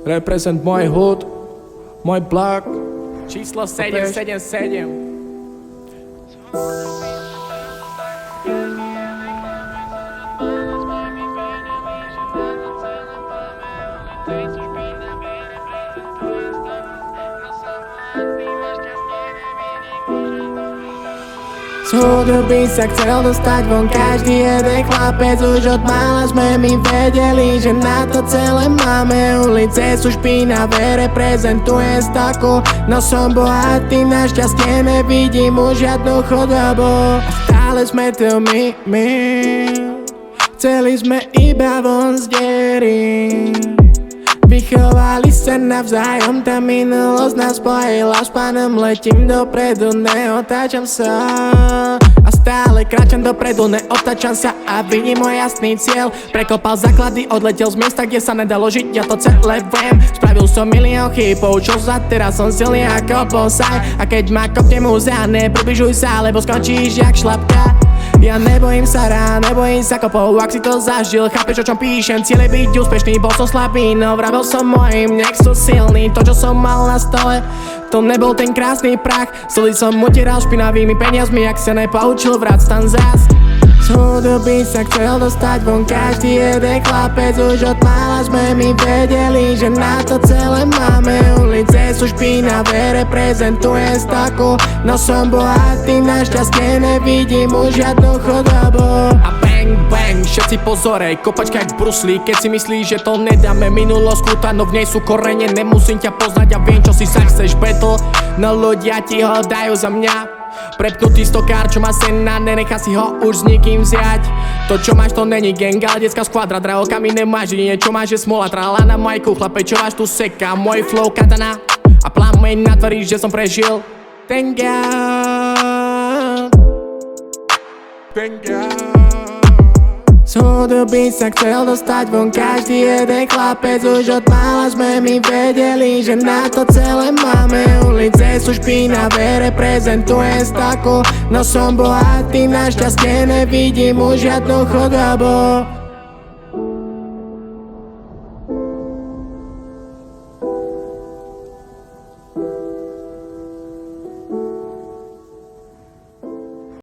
Represent môj hood, môj blok, číslo 777. Z chudoby sa chcel dostať von každý jeden chlapec. Už od mála sme my vedeli, že na to celé máme. Ulice sú špinavé, reprezentujem staku. No som bohatý, našťastie nevidím už žiadnu chudobu. Stále sme tu my chceli sme iba von z diery. Vychovali sa navzájom, tá minulosť nás spojila. S pánom letím dopredu, neotáčam sa. A stále kráčam dopredu, neotáčam sa a vidím môj jasný cieľ. Prekopal základy, odletel z miesta, kde sa nedalo žiť, ja to celé viem. Spravil som milión chybov, čo za teraz som silný ako bonsai. A keď ma kopne múzea, nepribližuj sa, lebo skončíš jak šlapka. Ja nebojím sa rán, nebojím sa kopov, ak si to zažil, chápeš o čom píšem. Cieľ je byť úspešný, bol som slabý, no vravel som mojim, nech sú silný. To čo som mal na stole, to nebol ten krásny prach. Slzy som utieral špinavými peniazmi, ak sa nepoučil, vrát stan zás. Z chudoby sa chcel dostať von každý jeden chlapec. Už od mála sme my vedeli, že na to celé máme. Ulice sú špinavé, reprezentujem staku. No som bohatý, našťastie nevidím už žiadnu chudobu. A bang bang, všetci pozorej, kopačka jak Bruce Lee. Keď si myslíš, že to nedáme, minulosť kľúta, no v nej sú korene. Nemusím ťa poznať a viem, čo si sa chceš battle. No ľudia ti ho dajú za mňa. Prepnutý stokár, čo má sena, nenechá si ho už s nikým vziať. To čo máš, to není gang, ale detská skvadra. Drahokami nemáš, jedine čo máš je smola. Trala na majku, chlape, čo máš tu seka. Môj flow katana a plameň na tvári, že som prežil. Thank God. Thank God. Z chudoby sa chcel dostať von každý jeden chlapec. Už od mála sme my vedeli, že na to celé máme. Ulice sú špinavé, reprezentujem staku. No som bohatý, našťastie nevidím už žiadnu chudobu.